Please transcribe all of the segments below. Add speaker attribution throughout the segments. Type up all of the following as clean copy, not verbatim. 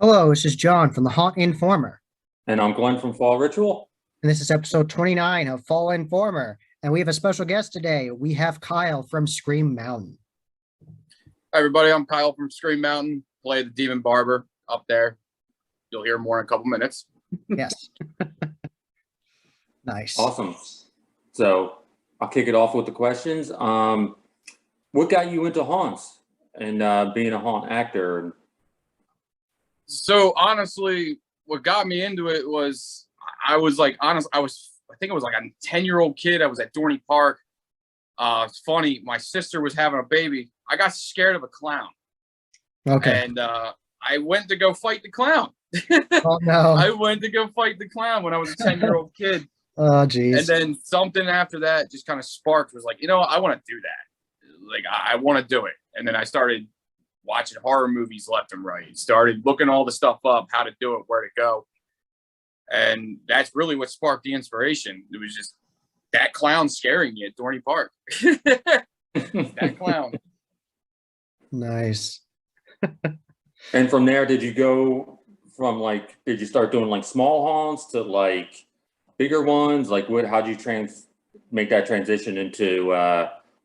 Speaker 1: Hello, this is John from the Haunt Informer,
Speaker 2: And I'm Glenn from Fall Ritual.
Speaker 1: and this is episode 29 of Fall Informer. And we have a special guest today. We have Kyle from Scream Mountain.
Speaker 3: Hi, everybody. I'm Kyle from Scream Mountain. Play the Demon Barber up there. You'll hear more in a couple minutes.
Speaker 1: Yes. Nice.
Speaker 2: Awesome. So I'll kick it off with the questions. What got you into haunts and being a haunt actor?
Speaker 3: So honestly, what got me into it was I think I was like a 10-year-old kid. I was at Dorney Park. It's funny. My sister was having a baby. I got scared of a clown.
Speaker 1: Okay.
Speaker 3: And I went to go fight the clown.
Speaker 1: Oh, no.
Speaker 3: I went to go fight the clown when I was a 10-year-old kid.
Speaker 1: Oh, geez.
Speaker 3: And then something after that just kind of sparked, was like, I want to do that. Like, I want to do it. And then I started watching horror movies left and right, started looking all the stuff up, how to do it, where to go. And that's really what sparked the inspiration. It was just that clown scaring me at Dorney Park. That clown.
Speaker 2: Nice. And from there, did you start doing like small haunts to like bigger ones? Like how'd you make that transition into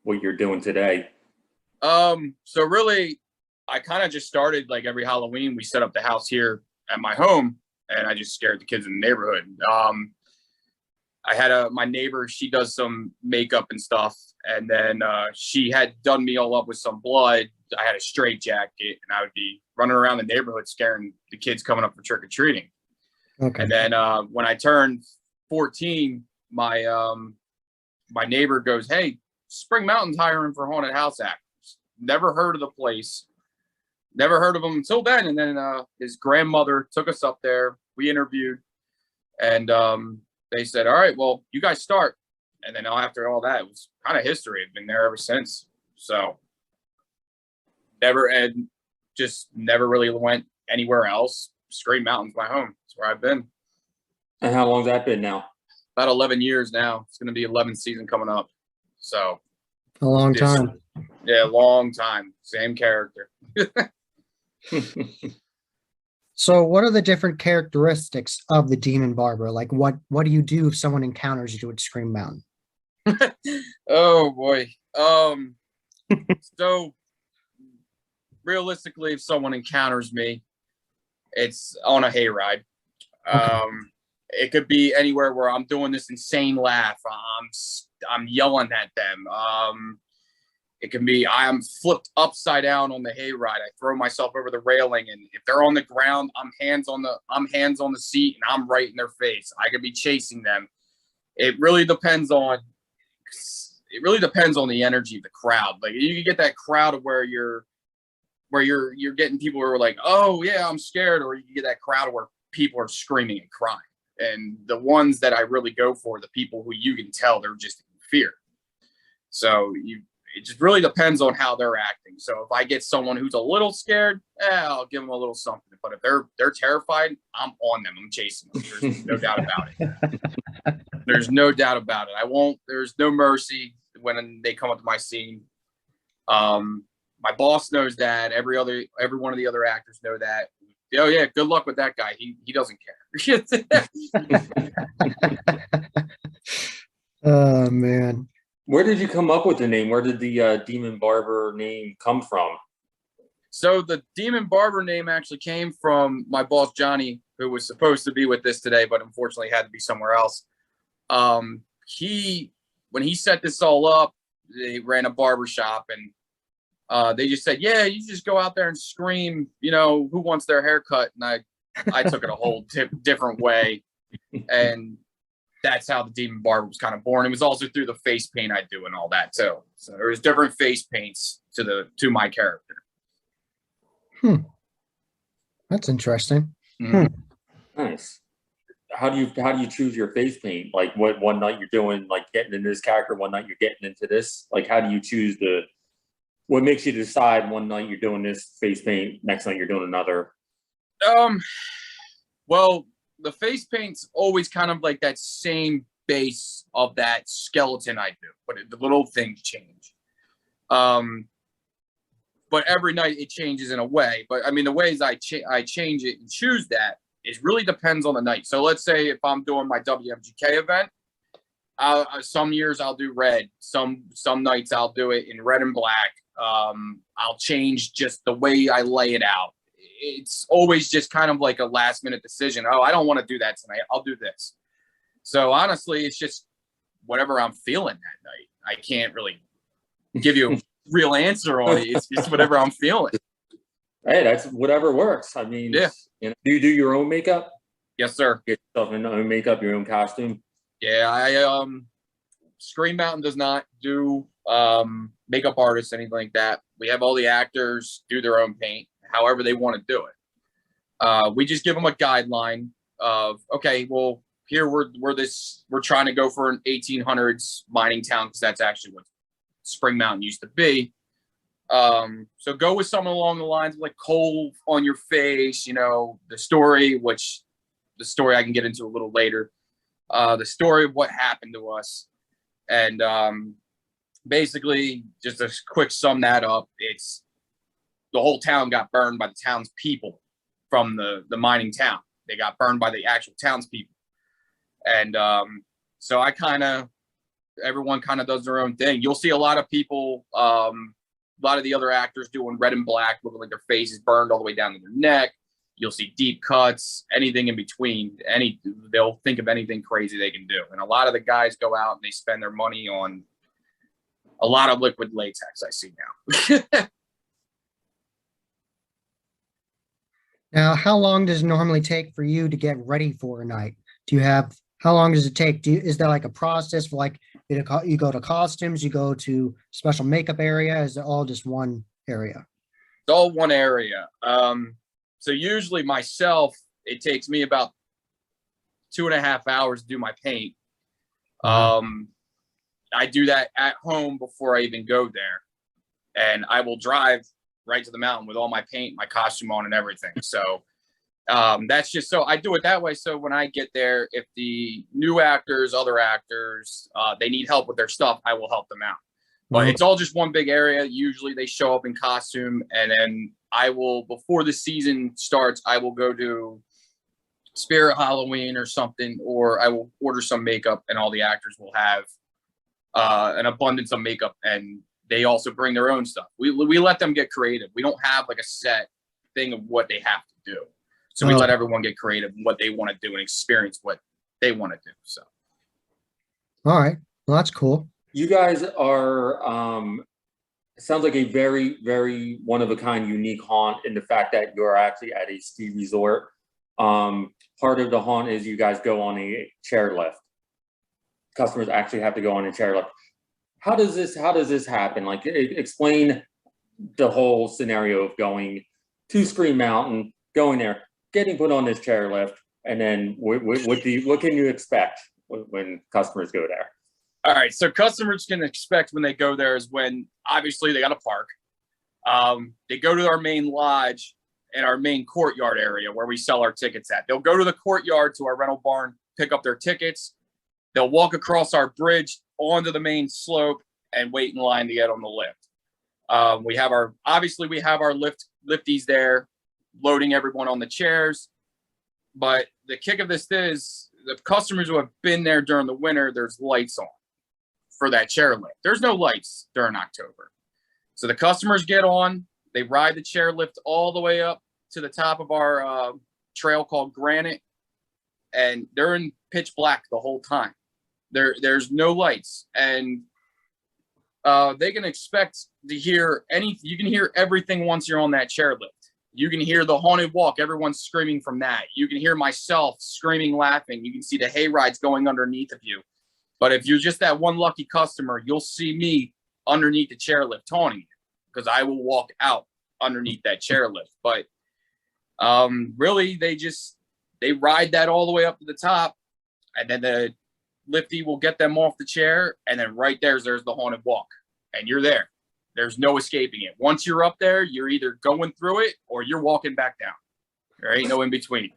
Speaker 2: what you're doing today?
Speaker 3: So really, I kind of just started, like, every Halloween, we set up the house here at my home, and I just scared the kids in the neighborhood. I had my neighbor, she does some makeup and stuff, and then she had done me all up with some blood. I had a straight jacket, and I would be running around the neighborhood scaring the kids coming up for trick-or-treating.
Speaker 1: Okay.
Speaker 3: And then when I turned 14, my neighbor goes, "Hey, Spring Mountain's hiring for haunted house actors." Never heard of the place. Never heard of him until then. And then his grandmother took us up there. We interviewed, and they said, "All right, well, you guys start." And then after all that, it was kind of history. I've been there ever since. So just never really went anywhere else. Scream Mountain's my home. It's where I've been.
Speaker 2: And how long's that been now?
Speaker 3: About 11 years now. It's going to be 11th season coming up. So
Speaker 1: a long time.
Speaker 3: Yeah, long time. Same character.
Speaker 1: So what are the different characteristics of the Demon Barber? Like what do you do if someone encounters you at Scream Mountain?
Speaker 3: Oh boy. So realistically, if someone encounters me, it's on a hayride.
Speaker 1: Okay.
Speaker 3: It could be anywhere where I'm doing this insane laugh. I'm yelling at them. It can be I am flipped upside down on the hayride. I throw myself over the railing, and if they're on the ground, I'm hands on the seat, and I'm right in their face. I could be chasing them. It really depends on the energy of the crowd. Like, you can get that crowd of where you're getting people who are like, "Oh yeah, I'm scared," or you can get that crowd where people are screaming and crying. And the ones that I really go for, the people who you can tell they're just in fear. So it just really depends on how they're acting. So if I get someone who's a little scared, I'll give them a little something. But if they're terrified, I'm on them. I'm chasing them. There's no doubt about it. There's no doubt about it. There's no mercy when they come up to my scene. My boss knows that. Every one of the other actors know that. Oh yeah, good luck with that guy. He doesn't care.
Speaker 1: Oh man.
Speaker 2: Where did you come up with the name? Where did the Demon Barber name come from?
Speaker 3: So the Demon Barber name actually came from my boss, Johnny, who was supposed to be with this today, but unfortunately had to be somewhere else. When he set this all up, they ran a barber shop, and they just said, "Yeah, you just go out there and scream, who wants their haircut?" And I took it a whole different way. And that's how the Demon Barber was kind of born. It was also through the face paint I do and all that too. So there was different face paints to my character.
Speaker 1: That's interesting.
Speaker 3: Mm-hmm.
Speaker 2: Nice. How do you choose your face paint? Like, what one night you're doing like getting into this character, one night you're getting into this? Like, how do you choose what makes you decide one night you're doing this face paint, next night you're doing another?
Speaker 3: Well, the face paint's always kind of like that same base of that skeleton I do, but the little things change. but every night it changes in a way. But I mean, the ways I change it and choose that is really depends on the night. So let's say if I'm doing my WMGK event, some years I'll do red. Some nights I'll do it in red and black. I'll change just the way I lay it out. It's always just kind of like a last minute decision. Oh, I don't want to do that tonight. I'll do this. So honestly, it's just whatever I'm feeling that night. I can't really give you a real answer on it. It's just whatever I'm feeling.
Speaker 2: Hey, that's whatever works. I mean,
Speaker 3: yeah.
Speaker 2: You know, do you do your own makeup?
Speaker 3: Yes, sir.
Speaker 2: Get yourself in your own makeup, your own costume?
Speaker 3: Yeah, Scream Mountain does not do makeup artists, anything like that. We have all the actors do their own paint, however they want to do it. We just give them a guideline of, okay, well, here we're trying to go for an 1800s mining town because that's actually what Spring Mountain used to be. So go with something along the lines of like coal on your face, you know, the story I can get into a little later. The story of what happened to us. And basically, just to quick sum that up, it's the whole town got burned by the townspeople from the mining town. They got burned by the actual townspeople. And so everyone kind of does their own thing. You'll see a lot of people, a lot of the other actors doing red and black, looking like their face is burned all the way down to their neck. You'll see deep cuts, anything in between. They'll think of anything crazy they can do. And a lot of the guys go out and they spend their money on a lot of liquid latex, I see now.
Speaker 1: Now, how long does it normally take for you to get ready for a night? How long does it take? Is there like a process for like, you go to costumes, you go to special makeup area? Is it all just one area?
Speaker 3: It's all one area. So usually myself, it takes me about 2.5 hours to do my paint. I do that at home before I even go there. And I will drive right to the mountain with all my paint, my costume on and everything. So that's just, so I do it that way. So when I get there, if the new actors, other actors, they need help with their stuff, I will help them out. But it's all just one big area. Usually they show up in costume, and then I will, before the season starts, I will go to Spirit Halloween or something, or I will order some makeup, and all the actors will have an abundance of makeup, and they also bring their own stuff. We let them get creative. We don't have like a set thing of what they have to do. So we let everyone get creative in what they want to do and experience what they want to do. So.
Speaker 1: All right. Well, that's cool.
Speaker 2: You guys are, it sounds like a very, very one of a kind, unique haunt in the fact that you're actually at a ski resort. Part of the haunt is you guys go on a chairlift. Customers actually have to go on a chairlift. How does this happen? Like, explain the whole scenario of going to Scream Mountain, going there, getting put on this chairlift, and then what can you expect when customers go there?
Speaker 3: All right, so customers can expect when they go there is when, obviously, they got to park. They go to our main lodge and our main courtyard area where we sell our tickets at. They'll go to the courtyard to our rental barn, pick up their tickets. They'll walk across our bridge onto the main slope and wait in line to get on the lift. We have our lifties there, loading everyone on the chairs. But the kick of this is the customers who have been there during the winter, there's lights on for that chairlift. There's no lights during October. So the customers get on, they ride the chairlift all the way up to the top of our trail called Granite, and they're in pitch black the whole time. There's no lights, and they can expect to hear anything. You can hear everything once you're on that chairlift. You can hear the haunted walk. Everyone's screaming from that. You can hear myself screaming, laughing. You can see the hay rides going underneath of you. But if you're just that one lucky customer, you'll see me underneath the chairlift taunting you, because I will walk out underneath that chairlift. But really, they ride that all the way up to the top, and then the lifty will get them off the chair, and then right there's the haunted walk, and you're there. There's no escaping it. Once you're up there, you're either going through it or you're walking back down. There ain't no in between.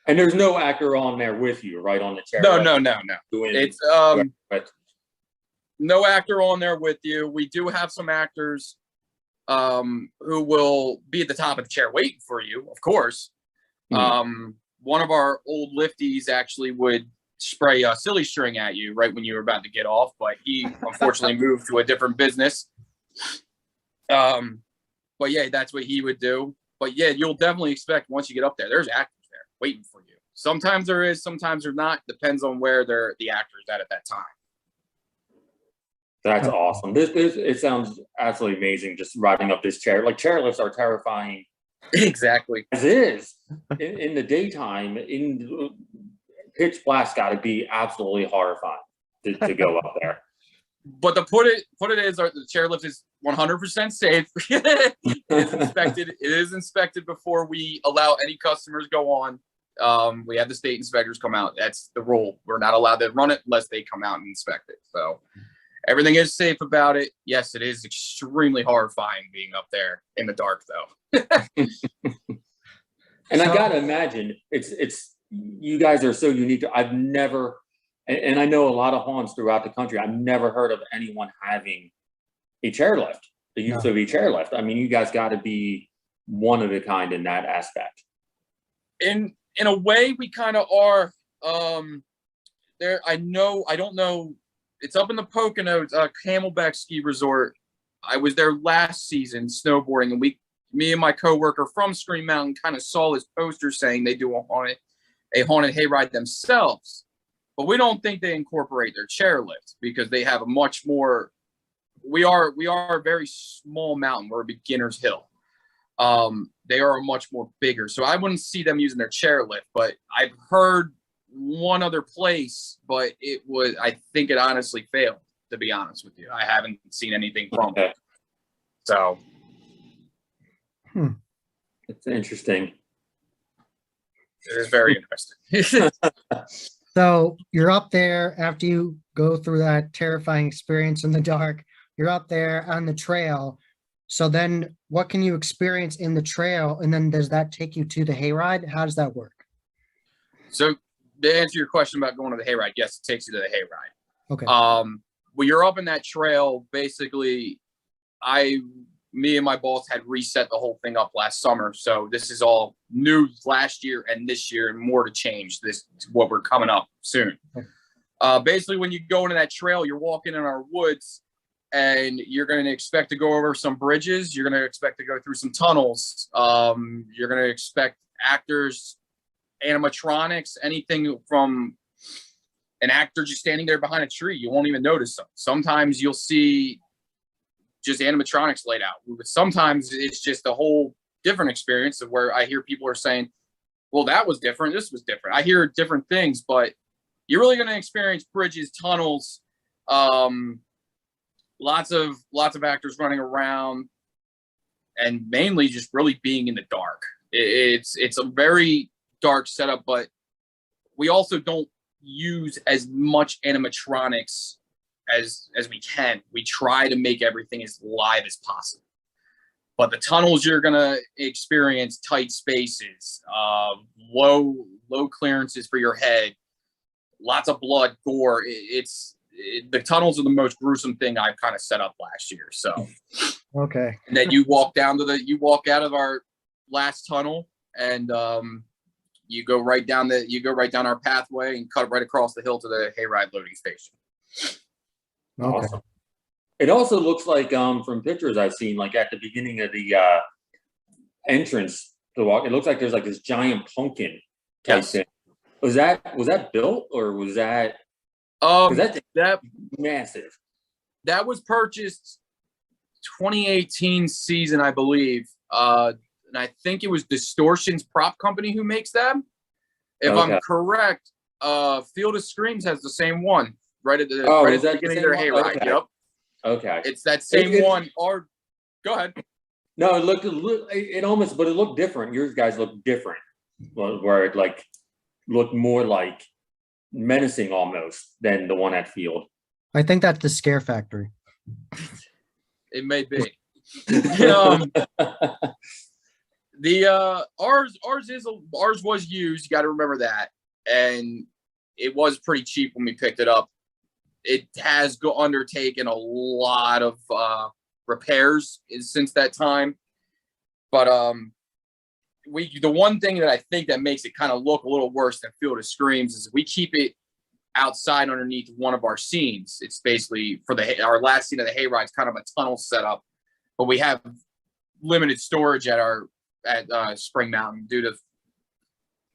Speaker 2: And there's no actor on there with you, right, on the chair?
Speaker 3: No. It's No actor on there with you. We do have some actors who will be at the top of the chair waiting for you, of course. One of our old lifties actually would spray a silly string at you right when you were about to get off, but he unfortunately moved to a different business. But yeah, that's what he would do. But yeah, you'll definitely expect once you get up there, there's actors there waiting for you. Sometimes there is, sometimes there's not. Depends on where the actor is at that time.
Speaker 2: That's awesome. It sounds absolutely amazing. Just riding up this chair. Like chairlifts are terrifying.
Speaker 3: Exactly.
Speaker 2: As is in the daytime, in pitch black's got to be absolutely horrifying to go up there.
Speaker 3: But the put it is, the chairlift is 100% safe. It is inspected. It is inspected before we allow any customers go on. We have the state inspectors come out. That's the rule. We're not allowed to run it unless they come out and inspect it. So everything is safe about it. Yes, it is extremely horrifying being up there in the dark, though.
Speaker 2: And I gotta imagine it's you guys are so unique. I've never, and I know a lot of haunts throughout the country. I've never heard of anyone having a chairlift, the use of a chairlift. I mean, you guys got to be one of a kind in that aspect.
Speaker 3: In a way, we kind of are. There, I don't know. It's up in the Poconos, Camelback Ski Resort. I was there last season snowboarding, and me and my coworker from Scream Mountain kind of saw his poster saying they do a haunted hayride themselves, but we don't think they incorporate their chairlift because they have a much more. We are a very small mountain. We're a beginner's hill. They are much more bigger, so I wouldn't see them using their chairlift. But I've heard one other place, but I think it honestly failed, to be honest with you. I haven't seen anything from it. So
Speaker 2: it's interesting.
Speaker 3: It is very interesting.
Speaker 1: So you're up there after you go through that terrifying experience in the dark. You're up there on the trail. So then what can you experience in the trail? And then does that take you to the hayride? How does that work?
Speaker 3: So to answer your question about going to the hayride, yes, it takes you to the hayride.
Speaker 1: Okay.
Speaker 3: When you're up in that trail, basically, me and my boss had reset the whole thing up last summer. So this is all new last year and this year, and more to change. This is what we're coming up soon. Okay. Basically, when you go into that trail, you're walking in our woods, and you're going to expect to go over some bridges. You're going to expect to go through some tunnels. You're going to expect actors, animatronics, anything from an actor just standing there behind a tree. You won't even notice them. Sometimes you'll see just animatronics laid out. But sometimes it's just a whole different experience of where I hear people are saying, well, that was different. This was different. I hear different things, but you're really going to experience bridges, tunnels, lots of actors running around, and mainly just really being in the dark. It's a very dark setup, but we also don't use as much animatronics as we can. We try to make everything as live as possible. But the tunnels, you're gonna experience tight spaces, low clearances for your head, lots of blood, gore. The tunnels are the most gruesome thing I've kind of set up last year. So,
Speaker 1: okay.
Speaker 3: And then you walk out of our last tunnel, and you go right down our pathway and cut right across the hill to the hayride loading station.
Speaker 1: Okay.
Speaker 2: Awesome. It also looks like from pictures I've seen, like at the beginning of the entrance to walk, it looks like there's like this giant pumpkin type thing. Was that built, or was that that massive?
Speaker 3: That was purchased 2018 season, I believe. And I think it was Distortion's prop company who makes them. If I'm correct, Field of Screams has the same one right at the beginning of their hayride.
Speaker 2: Okay.
Speaker 3: Yep.
Speaker 2: Okay.
Speaker 3: It's that same one. Or go ahead.
Speaker 2: No, it looked different. Yours guys look different, where it like looked more like menacing almost than the one at Field.
Speaker 1: I think that's the Scare Factory.
Speaker 3: It may be. Ours was used. You got to remember that, and it was pretty cheap when we picked it up. it has undertaken a lot of repairs since that time. But the one thing that I think that makes it kind of look a little worse than Field of Screams is we keep it outside underneath one of our scenes. It's basically for our last scene of the hayride, it's kind of a tunnel setup, but we have limited storage at Spring Mountain due to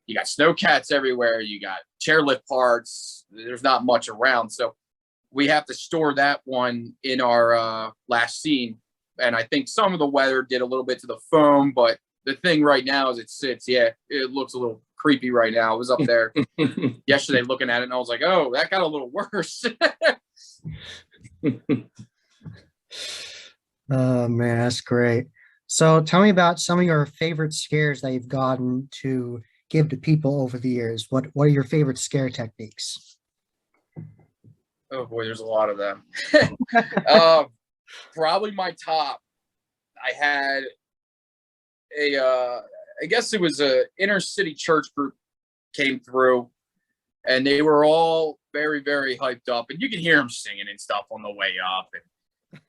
Speaker 3: you got snowcats everywhere, you got chairlift parts, there's not much around, so we have to store that one in our last scene. And I think some of the weather did a little bit to the foam, but the thing right now is it sits, it looks a little creepy right now. I was up there yesterday looking at it and I was like, oh, that got a little worse.
Speaker 1: Oh man, that's great. So tell me about some of your favorite scares that you've gotten to give to people over the years. What are your favorite scare techniques?
Speaker 3: Oh boy, there's a lot of them. Probably my top. I had I guess it was a inner city church group came through, and they were all very, very hyped up, and you can hear them singing and stuff on the way up.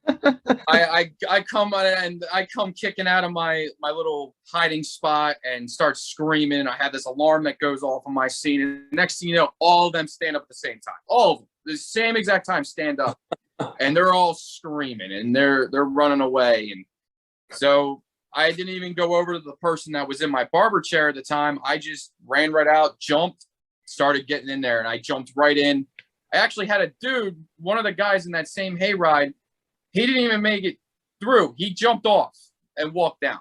Speaker 3: And I come kicking out of my little hiding spot and start screaming. I had this alarm that goes off on my scene, and next thing you know, all of them stand up at the same time. All of them, the same exact time, stand up, and they're all screaming and they're running away. And so I didn't even go over to the person that was in my barber chair at the time. I just ran right out, jumped, started getting in there, and I jumped right in. I actually had a dude, one of the guys in that same hayride, he didn't even make it through. He jumped off and walked down.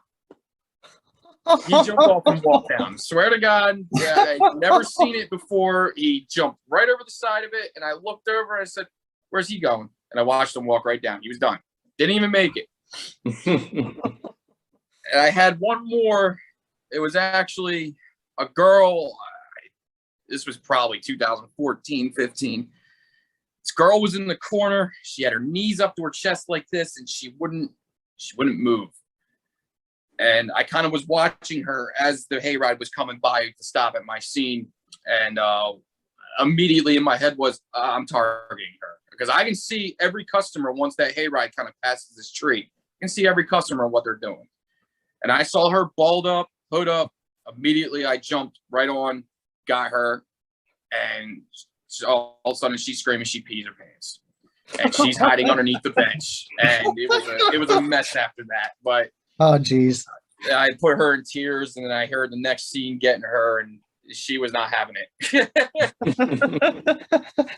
Speaker 3: He jumped off and walked down. Swear to God, I'd never seen it before. He jumped right over the side of it, and I looked over and I said, where's he going? And I watched him walk right down. He was done. Didn't even make it. And I had one more. It was actually a girl. This was probably 2014, 15. This girl was in the corner. She had her knees up to her chest like this, and she wouldn't move. And I kind of was watching her as the hayride was coming by to stop at my scene. And immediately in my head was, I'm targeting her. Because I can see every customer once that hayride kind of passes this tree. I can see every customer what they're doing. And I saw her balled up, hood up. Immediately, I jumped right on, got her, and all of a sudden she's screaming, she pees her pants, and she's hiding underneath the bench. And it was a mess after that. But
Speaker 1: oh, geez,
Speaker 3: I put her in tears, and then I heard the next scene getting her, and she was not having it.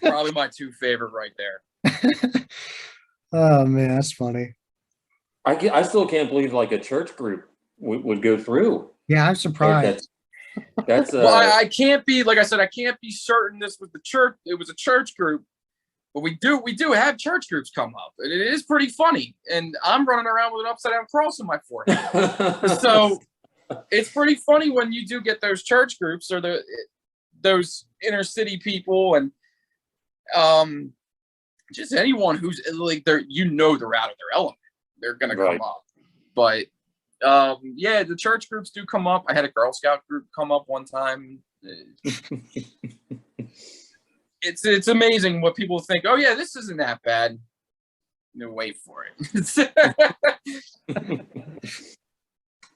Speaker 3: Probably my two favorite right there.
Speaker 1: Oh man, that's funny.
Speaker 2: I still can't believe like a church group would go through.
Speaker 1: Yeah, I'm surprised.
Speaker 2: That's
Speaker 3: well, I can't be, like I said, I can't be certain this was the church. It was a church group, but we do have church groups come up. And it is pretty funny. And I'm running around with an upside down cross on my forehead. So it's pretty funny when you do get those church groups or those inner city people, and just anyone who's like they're out of their element. They're gonna come up. But yeah, the church groups do come up. I had a Girl Scout group come up one time. It's amazing what people think. Oh yeah, this isn't that bad. No, wait for it.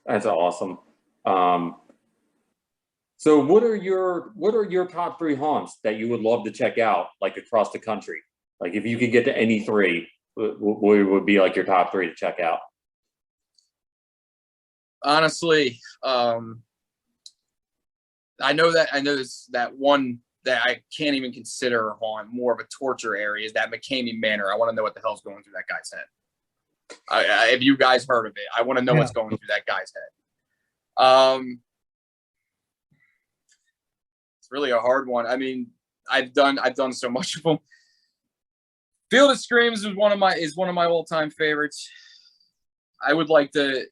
Speaker 2: That's awesome. So what are your top 3 haunts that you would love to check out, like across the country? Like if you could get to any 3, what would be like your top 3 to check out?
Speaker 3: Honestly, I know that one that I can't even consider a haunt, more of a torture area, is that McCamey Manor. I want to know what the hell's going through that guy's head. Have you guys heard of it? I want to know what's going through that guy's head. It's really a hard one. I mean, I've done so much of them. Field of Screams is one of my all-time favorites. I would like to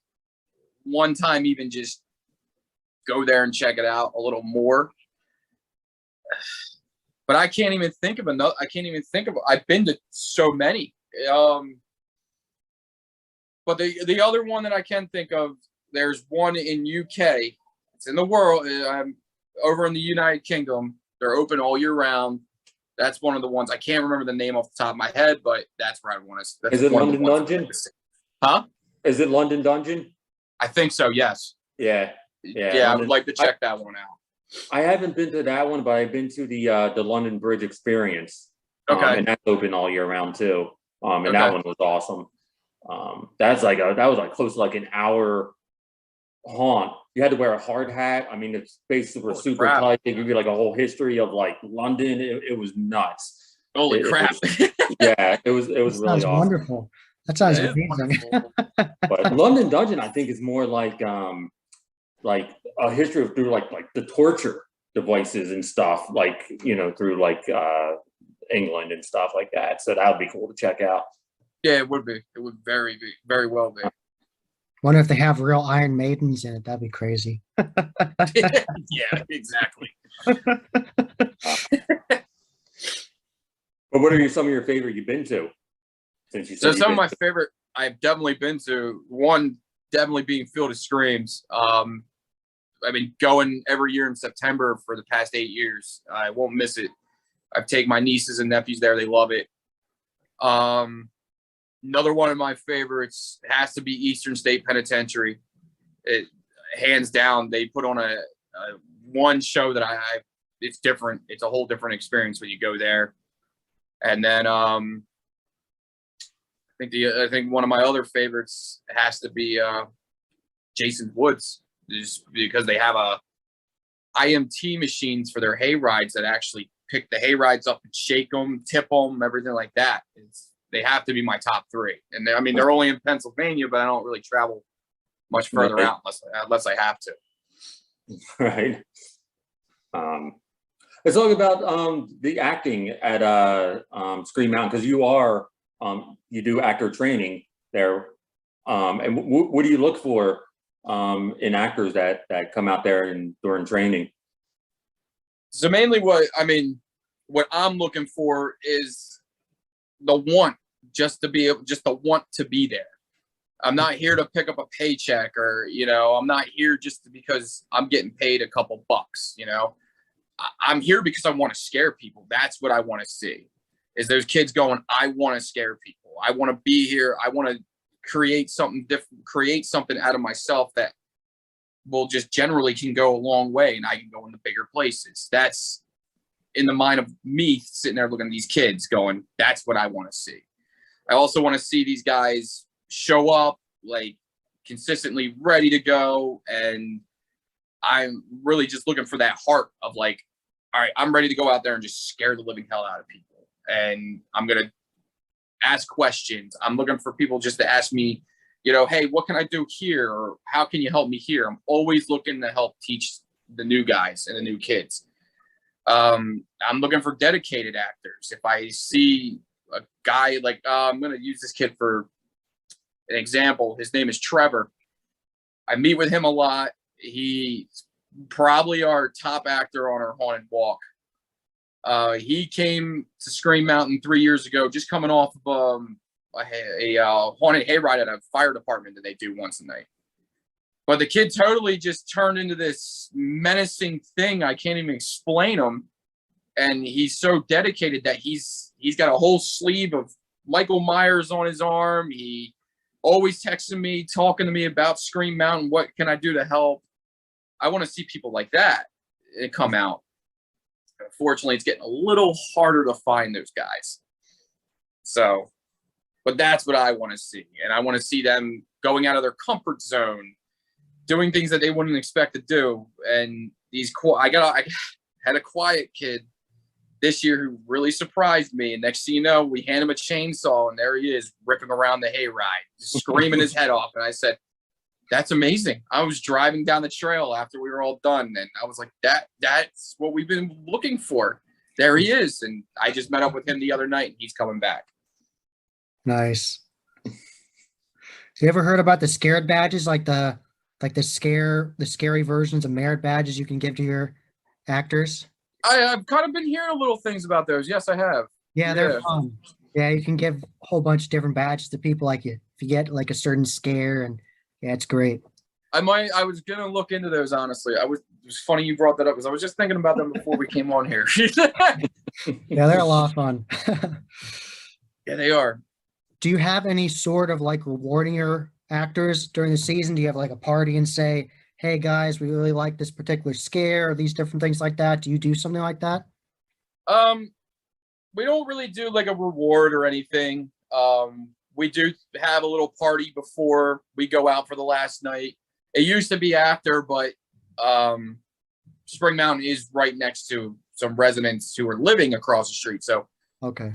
Speaker 3: one time even just go there and check it out a little more. But I can't even think of another. I've been to so many. But the other one that I can think of, there's one in UK. It's in the world. Over in the United Kingdom. They're open all year round. That's one of the ones I can't remember the name off the top of my head, but that's where I want to.
Speaker 2: Is it London Dungeon?
Speaker 3: Huh?
Speaker 2: Is it London Dungeon?
Speaker 3: I think so. Yes.
Speaker 2: Yeah.
Speaker 3: Yeah, I would like to check that one out.
Speaker 2: I haven't been to that one, but I've been to the London Bridge Experience.
Speaker 3: Okay.
Speaker 2: And that's open all year round too. And
Speaker 3: Okay.
Speaker 2: that one was awesome. That was like close to like an hour haunt. You had to wear a hard hat. I mean, it's basically super
Speaker 3: crap.
Speaker 2: tight. They give you like a whole history of like London. It was nuts.
Speaker 3: Holy crap.
Speaker 2: Yeah, it was really
Speaker 1: Sounds
Speaker 2: awesome.
Speaker 1: wonderful. That sounds
Speaker 3: That is
Speaker 1: amazing.
Speaker 3: wonderful.
Speaker 2: But London Dungeon, I think, is more like a history of through like the torture devices and stuff, like, you know, through like England and stuff like that. So that would be cool to check out.
Speaker 3: Yeah, it would be. It would very well be.
Speaker 1: Wonder if they have real Iron Maidens in it. That'd be crazy.
Speaker 3: Yeah, exactly.
Speaker 2: But what are some of your favorite you've been to? Since you
Speaker 3: So
Speaker 2: said
Speaker 3: some of my favorite I've definitely been to, one definitely being Field of Screams. I've been going every year in September for the past 8 years. I won't miss it. I've taken my nieces and nephews there. They love it. Another one of my favorites has to be Eastern State Penitentiary. It hands down, they put on a one show that it's different. It's a whole different experience when you go there. And then I think one of my other favorites has to be Jason's Woods, just because they have IMT machines for their hay rides that actually pick the hay rides up and shake them, tip them, everything like that. They have to be my top three. And they're only in Pennsylvania, but I don't really travel much further out unless I have to.
Speaker 2: Right. Let's talk about the acting at Scream Mountain, because you do actor training there. And what do you look for in actors that come out there and during training?
Speaker 3: So mainly what I'm looking for is the want the want to be there. I'm not here to pick up a paycheck, or, you know, I'm not here just because I'm getting paid a couple bucks, you know. I'm here because I want to scare people. That's what I want to see, is those kids going, I want to scare people. I want to be here. I want to create something different, create something out of myself that will just generally can go a long way, and I can go into bigger places. That's in the mind of me sitting there looking at these kids going, that's what I want to see. I also want to see these guys show up like consistently ready to go. And I'm really just looking for that heart of like, all right, I'm ready to go out there and just scare the living hell out of people. And I'm going to ask questions. I'm looking for people just to ask me, you know, hey, what can I do here? Or how can you help me here? I'm always looking to help teach the new guys and the new kids. I'm looking for dedicated actors. If I see a guy like, I'm going to use this kid for an example. His name is Trevor. I meet with him a lot. He's probably our top actor on our Haunted Walk. He came to Scream Mountain 3 years ago, just coming off of a haunted hayride at a fire department that they do once a night. But the kid totally just turned into this menacing thing. I can't even explain him. And he's so dedicated that he's got a whole sleeve of Michael Myers on his arm. He always texting me, talking to me about Scream Mountain. What can I do to help? I want to see people like that come out. Unfortunately, it's getting a little harder to find those guys. So, but that's what I want to see. And I want to see them going out of their comfort zone, doing things that they wouldn't expect to do. And I had a quiet kid this year who really surprised me. And next thing you know, we hand him a chainsaw, and there he is ripping around the hayride, screaming his head off. And I said, that's amazing. I was driving down the trail after we were all done, and I was like, that's what we've been looking for. There he is. And I just met up with him the other night, and he's coming back.
Speaker 1: Nice. So you ever heard about the scared badges, like the scary versions of merit badges you can give to your actors?
Speaker 3: I've kind of been hearing a little things about those. Yes, I have.
Speaker 1: Yeah, they're fun. Yeah, you can give a whole bunch of different badges to people, like if you get like a certain scare, and yeah, it's great.
Speaker 3: I was gonna look into those, honestly. It was funny you brought that up, because I was just thinking about them before we came on here.
Speaker 1: Yeah, they're a lot of fun.
Speaker 3: Yeah, they are.
Speaker 1: Do you have any sort of like rewarding your actors during the season? Do you have like a party and say, hey guys, we really like this particular scare or these different things like that? Do you do something like that?
Speaker 3: Um, we don't really do like a reward or anything. We do have a little party before we go out for the last night. It used to be after, but Spring Mountain is right next to some residents who are living across the street. So
Speaker 1: Okay.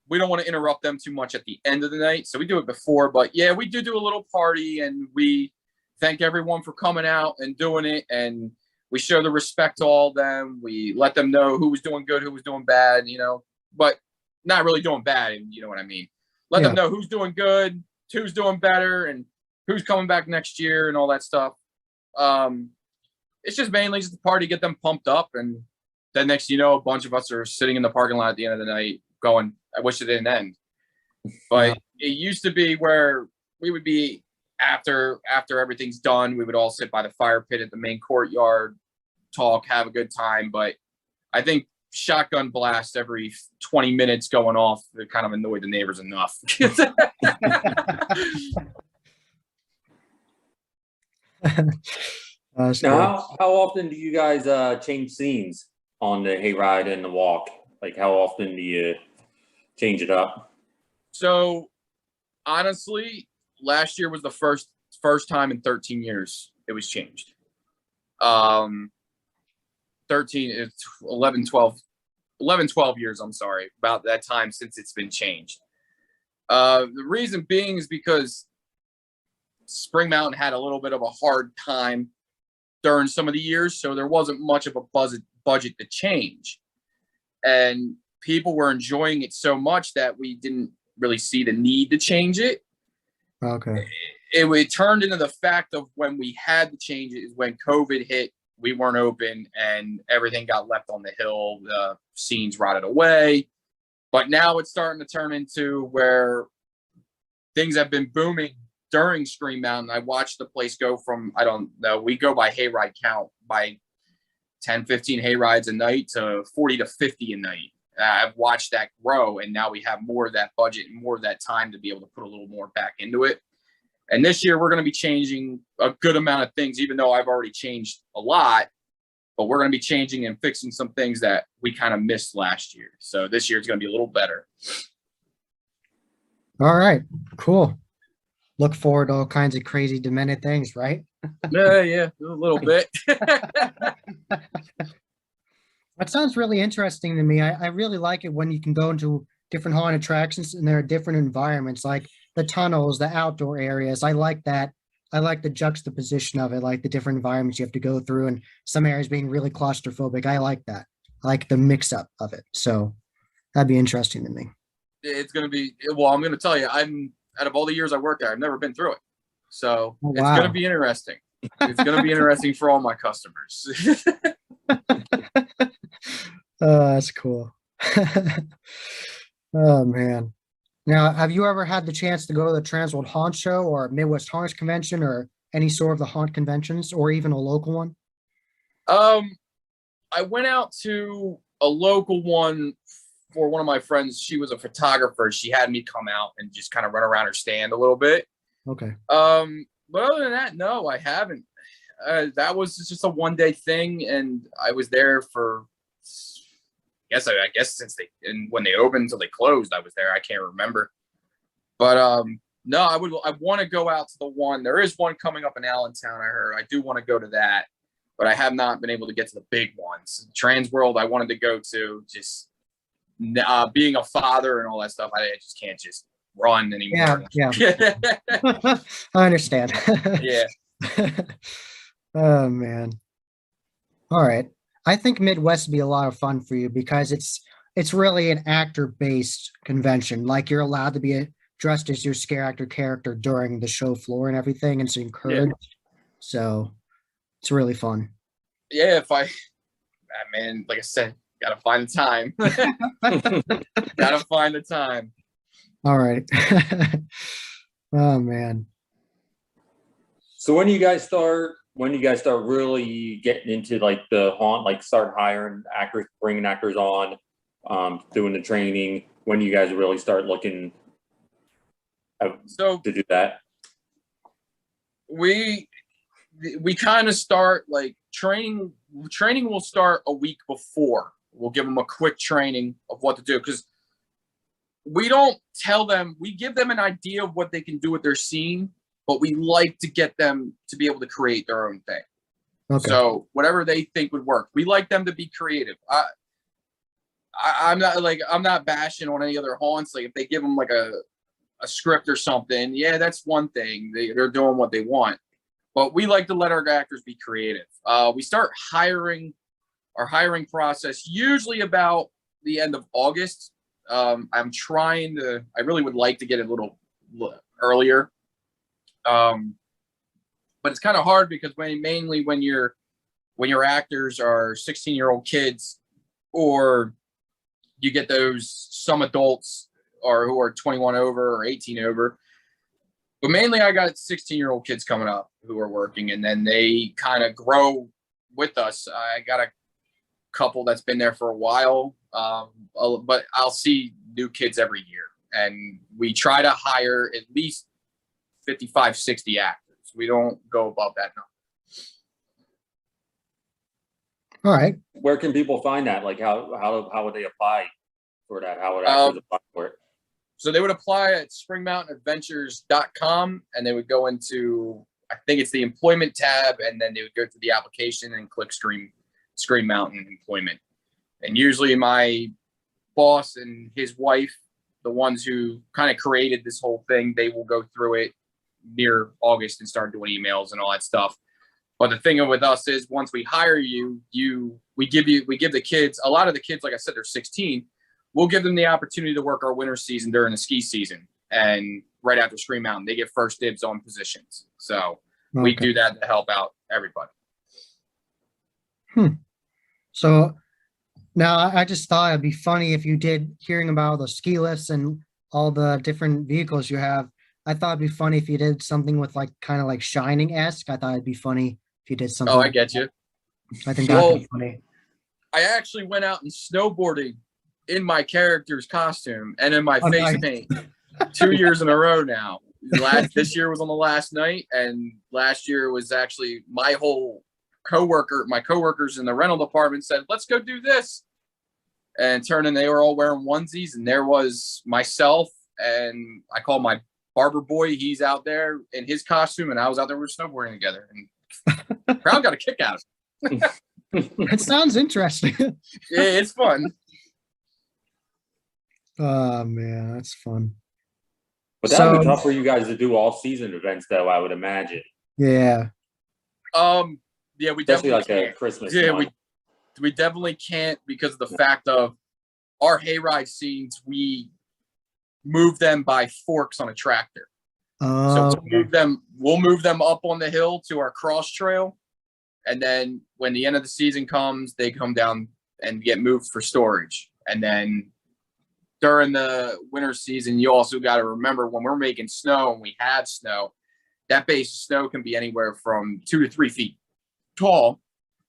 Speaker 3: we don't want to interrupt them too much at the end of the night. So we do it before, but yeah, we do a little party and we thank everyone for coming out and doing it. And we show the respect to all of them. We let them know who was doing good, who was doing bad, you know, but not really doing bad. And you know what I mean? Let them know who's doing good, who's doing better, and who's coming back next year and all that stuff. It's just mainly just the party, get them pumped up. And then next, you know, a bunch of us are sitting in the parking lot at the end of the night going, I wish it didn't end. But it used to be where we would be after everything's done, we would all sit by the fire pit at the main courtyard, talk, have a good time. But I think shotgun blast every 20 minutes going off, it kind of annoyed the neighbors enough.
Speaker 2: Now, how often do you guys change scenes on the hayride and the walk? Like, how often do you change it up?
Speaker 3: So, honestly, last year was the first time in 13 years it was changed. 13, it's 11, 12 years, I'm sorry, about that time since it's been changed. The reason being is because Spring Mountain had a little bit of a hard time during some of the years, so there wasn't much of a budget to change. And people were enjoying it so much that we didn't really see the need to change it.
Speaker 1: Okay.
Speaker 3: It turned into the fact of when we had to change it is when COVID hit, we weren't open and everything got left on the hill. The scenes rotted away. But now it's starting to turn into where things have been booming during Scream Mountain. I watched the place go from, I don't know, we go by hayride count, by 10, 15 hayrides a night to 40 to 50 a night. I've watched that grow, and now we have more of that budget and more of that time to be able to put a little more back into it. And this year, we're going to be changing a good amount of things, even though I've already changed a lot. But we're going to be changing and fixing some things that we kind of missed last year. So this year, it's going to be a little better.
Speaker 1: All right. Cool. Look forward to all kinds of crazy, demented things, right?
Speaker 3: Yeah, a little bit.
Speaker 1: That sounds really interesting to me. I really like it when you can go into different haunted attractions and there are different environments, like the tunnels, the outdoor areas. I like that. I like the juxtaposition of it, like the different environments you have to go through and some areas being really claustrophobic. I like that. I like the mix up of it. So that'd be interesting to me.
Speaker 3: It's going to be, well, I'm going to tell you, out of all the years I worked there, I've never been through it. So It's going to be interesting. It's going to be interesting for all my customers.
Speaker 1: Oh, that's cool. Oh man. Now, have you ever had the chance to go to the Transworld Haunt Show or Midwest Haunt Convention or any sort of the haunt conventions or even a local one?
Speaker 3: I went out to a local one for one of my friends. She was a photographer. She had me come out and just kind of run around her stand a little bit.
Speaker 1: Okay.
Speaker 3: But other than that, no, I haven't. That was just a one-day thing, and I was there for, I guess since when they opened until they closed, I was there. I can't remember, but no, I want to go out to the one. There is one coming up in Allentown. I heard. I do want to go to that, but I have not been able to get to the big ones. Transworld, I wanted to go to. Just being a father and all that stuff, I just can't just run anymore.
Speaker 1: Yeah. I understand.
Speaker 3: Yeah.
Speaker 1: Oh man. All right. I think Midwest would be a lot of fun for you because it's really an actor-based convention. Like you're allowed to be dressed as your scare actor character during the show floor and everything, and it's encouraged. Yeah. So it's really fun.
Speaker 3: Yeah, man, like I said, gotta find the time. Gotta find the time.
Speaker 1: All right. Oh man.
Speaker 2: So when do you guys start when you guys start really getting into like the haunt, like start hiring actors, bringing actors on, doing the training? When do you guys really start looking
Speaker 3: So
Speaker 2: to do that?
Speaker 3: we kind of start like training will start a week before. We'll give them a quick training of what to do, because we don't tell them, we give them an idea of what they can do with their scene, but we like to get them to be able to create their own thing.
Speaker 1: Okay.
Speaker 3: So whatever they think would work, we like them to be creative. I'm not bashing on any other haunts. Like if they give them like a script or something, yeah, that's one thing. They're doing what they want. But we like to let our actors be creative. We start our hiring process usually about the end of August. I really would like to get it a little earlier. But it's kind of hard because mainly when your actors are 16-year-old kids, or you get some adults or who are 21 over or 18 over. But mainly I got 16-year-old kids coming up who are working, and then they kind of grow with us. I got a couple that's been there for a while, but I'll see new kids every year. And we try to hire at least 55, 60 actors. We don't go above that number.
Speaker 1: All right.
Speaker 2: Where can people find that? Like how would they apply for that? How would actors apply for it?
Speaker 3: So they would apply at springmountainadventures.com, and they would go into, I think it's the employment tab, and then they would go to the application and click Scream Mountain Employment. And usually my boss and his wife, the ones who kind of created this whole thing, they will go through it near August and start doing emails and all that stuff. But the thing with us is once we hire you, we give the kids, a lot of the kids, like I said, they're 16. We'll give them the opportunity to work our winter season during the ski season. And right after Scream Mountain, they get first dibs on positions. So we do that to help out everybody.
Speaker 1: So now I just thought it'd be funny if you did, hearing about the ski lifts and all the different vehicles you have. I thought it'd be funny if you did something with like kind of like Shining-esque. I thought it'd be funny if you did something.
Speaker 3: Oh, I get you.
Speaker 1: I think that'd be funny.
Speaker 3: I actually went out and snowboarded in my character's costume and in my face paint 2 years in a row now. This year was on the last night, and last year was actually my coworkers in the rental department said, let's go do this. And they were all wearing onesies, and there was myself, and I called my barber boy. He's out there in his costume, and I was out there with snowboarding together, and the crowd got a kick out of it.
Speaker 1: It sounds interesting.
Speaker 3: Yeah, it's fun.
Speaker 1: Oh man, that's fun.
Speaker 2: But that would be tough for you guys to do all season events, though, I would imagine.
Speaker 1: Yeah.
Speaker 3: Yeah, we
Speaker 2: especially
Speaker 3: definitely
Speaker 2: like
Speaker 3: can't.
Speaker 2: a Christmas.
Speaker 3: Yeah,
Speaker 2: one.
Speaker 3: we definitely can't, because of the fact of our hayride scenes, we move them by forks on a tractor. So we'll move them up on the hill to our cross trail, and then when the end of the season comes, they come down and get moved for storage. And then during the winter season, you also got to remember, when we're making snow and we have snow, that base of snow can be anywhere from 2 to 3 feet tall.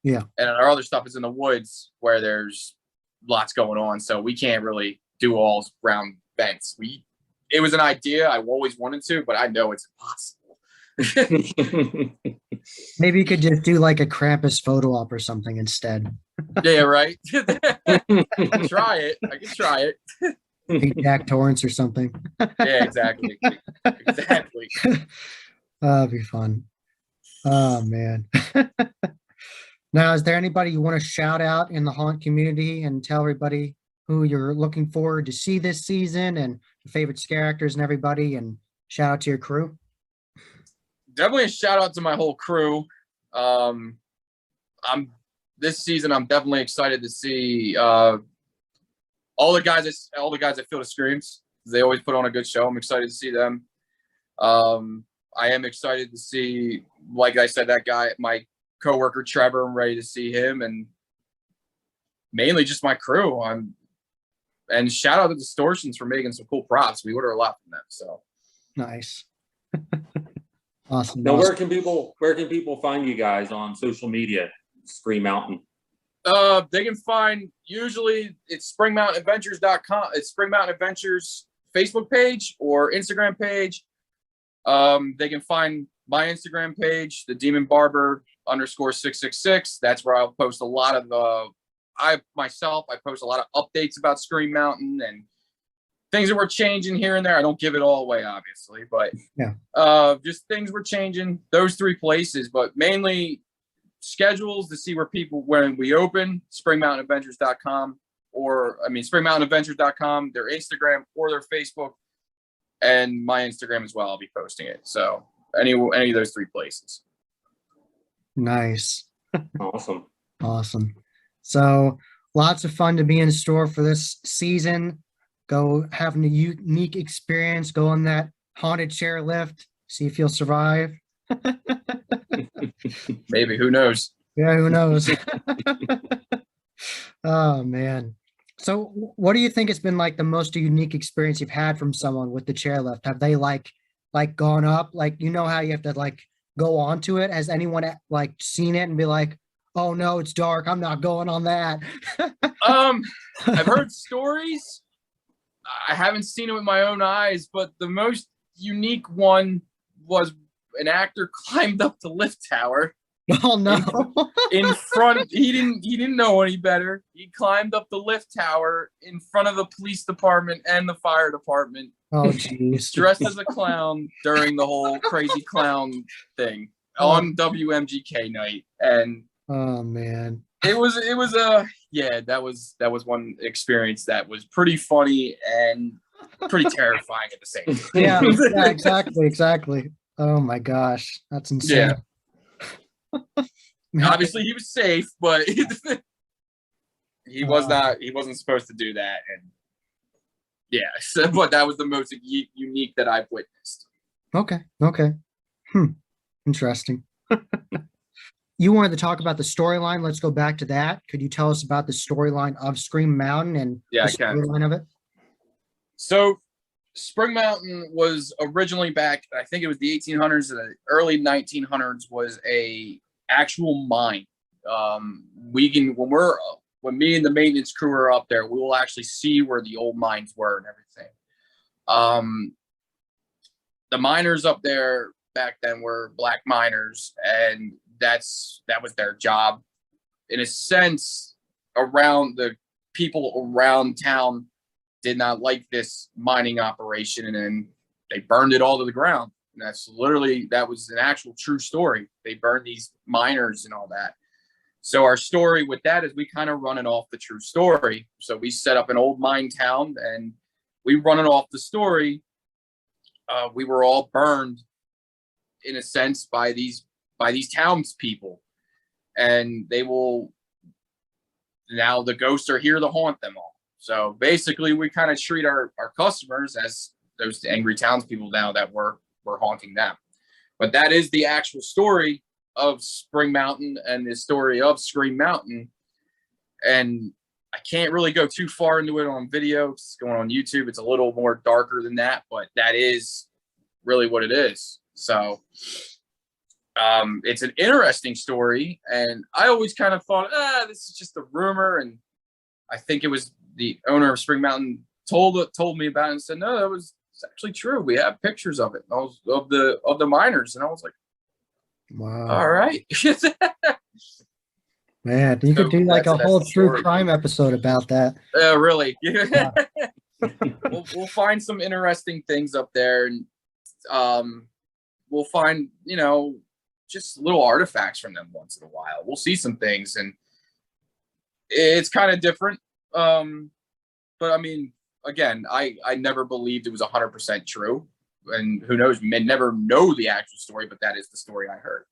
Speaker 1: Yeah.
Speaker 3: And our other stuff is in the woods where there's lots going on. So we can't really do all round banks. It was an idea I always wanted to, but I know it's impossible.
Speaker 1: Maybe you could just do like a Krampus photo op or something instead.
Speaker 3: Yeah, right. I can try it.
Speaker 1: Jack Torrance or something.
Speaker 3: Yeah, exactly. Exactly.
Speaker 1: That'd be fun. Oh man. Now, is there anybody you want to shout out in the haunt community and tell everybody who you're looking forward to see this season, and your favorite scare actors and everybody, and shout out to your crew?
Speaker 3: Definitely a shout out to my whole crew. This season, I'm definitely excited to see all the guys that Field of Screams. They always put on a good show. I'm excited to see them. I am excited to see, like I said, that guy, my coworker Trevor. I'm ready to see him, and mainly just my crew. And shout out to Distortions for making some cool props. We order a lot from them. So
Speaker 1: Nice. Awesome.
Speaker 2: Now,
Speaker 1: awesome.
Speaker 2: where can people find you guys on social media? Scream Mountain.
Speaker 3: They can find, usually it's springmountainadventures.com. It's Spring Mountain Adventures Facebook page or Instagram page. They can find my Instagram page, the Demon Barber _666. That's where I'll post a lot of I post a lot of updates about Scream Mountain and things that we're changing here and there. I don't give it all away, obviously, but
Speaker 1: Yeah.
Speaker 3: just things we're changing. Those 3 places, but mainly schedules to see when we open, springmountainadventures.com, springmountainadventures.com, their Instagram or their Facebook, and my Instagram as well. I'll be posting it. So any of those 3 places.
Speaker 1: Nice.
Speaker 2: Awesome.
Speaker 1: Awesome. So lots of fun to be in store for this season. Go have a unique experience. Go on that haunted chairlift. See if you'll survive.
Speaker 3: Maybe, who knows?
Speaker 1: Yeah, who knows? Oh man. So what do you think has been like the most unique experience you've had from someone with the chairlift? Have they like gone up? Like, you know how you have to like go onto it? Has anyone like seen it and be like, oh no, it's dark, I'm not going on that?
Speaker 3: I've heard stories. I haven't seen it with my own eyes, but the most unique one was an actor climbed up the lift tower.
Speaker 1: Oh no.
Speaker 3: In front, he didn't know any better. He climbed up the lift tower in front of the police department and the fire department.
Speaker 1: Oh geez.
Speaker 3: Dressed as a clown during the whole crazy clown thing on WMGK night. And
Speaker 1: oh man.
Speaker 3: it was that was one experience that was pretty funny and pretty terrifying at the same time.
Speaker 1: Yeah, exactly. Oh my gosh, that's insane.
Speaker 3: Yeah. Obviously he was safe, but he wasn't supposed to do that. And yeah, but that was the most unique that I've witnessed.
Speaker 1: Okay. Interesting. You wanted to talk about the storyline. Let's go back to that. Could you tell us about the storyline of Scream Mountain and
Speaker 3: the
Speaker 1: storyline of it?
Speaker 3: So Spring Mountain was originally back, I think it was the 1800s and the early 1900s, was a actual mine. When me and the maintenance crew are up there, we will actually see where the old mines were and everything. The miners up there back then were black miners, and that was their job. In a sense, around the people around town did not like this mining operation, and then they burned it all to the ground. And that was an actual true story. They burned these miners and all that. So our story with that is we kind of run it off the true story. So we set up an old mine town and we run it off the story. We were all burned in a sense by these townspeople, and now the ghosts are here to haunt them all. So basically we kind of treat our customers as those angry townspeople now that we're haunting them. But that is the actual story of Spring Mountain and the story of Scream Mountain. And I can't really go too far into it on video. It's going on YouTube. It's a little more darker than that, but that is really what it is. So it's an interesting story. And I always kind of thought, this is just a rumor. And I think it was the owner of Spring Mountain told me about it and said, no, it's actually true. We have pictures of it, of the miners. And I was like,
Speaker 1: wow.
Speaker 3: All right.
Speaker 1: Man, you could do like a whole true crime episode about that.
Speaker 3: Really. Yeah. We'll find some interesting things up there, and we'll find, just little artifacts from them once in a while. We'll see some things, and it's kind of different. But I mean, again, I never believed it was 100% true, and who knows, may never know the actual story, but that is the story I heard.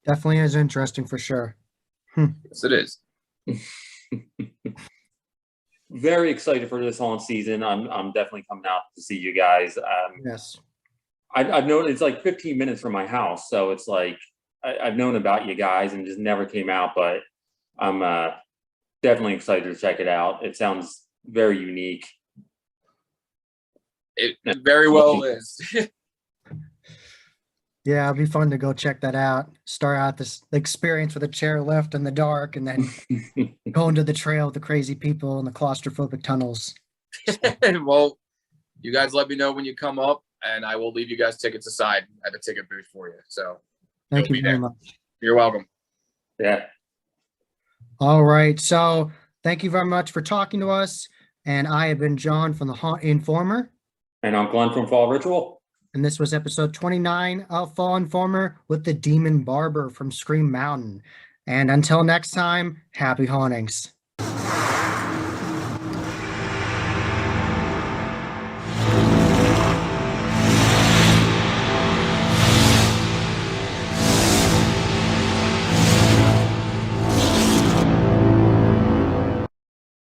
Speaker 1: Definitely is interesting for sure.
Speaker 3: Yes, it is.
Speaker 2: Very excited for this whole season. I'm definitely coming out to see you guys.
Speaker 1: Yes.
Speaker 2: I've known it's like 15 minutes from my house, so it's like I've known about you guys and just never came out, but I'm definitely excited to check it out. It sounds very unique.
Speaker 3: It very well is.
Speaker 1: Yeah, it'd be fun to go check that out. Start out this experience with a chairlift in the dark, and then go into the trail with the crazy people and the claustrophobic tunnels.
Speaker 3: Well, you guys let me know when you come up, and I will leave you guys tickets aside at the ticket booth for you. So
Speaker 1: Thank
Speaker 3: you'll
Speaker 1: you
Speaker 3: be
Speaker 1: very
Speaker 3: there.
Speaker 1: much.
Speaker 3: You're welcome.
Speaker 2: Yeah.
Speaker 1: All right. So thank you very much for talking to us. And I have been John from the Haunt Informer.
Speaker 2: And I'm Glenn from Fall Ritual.
Speaker 1: And this was episode 29 of Fall Informer with the Demon Barber from Scream Mountain. And until next time, happy hauntings.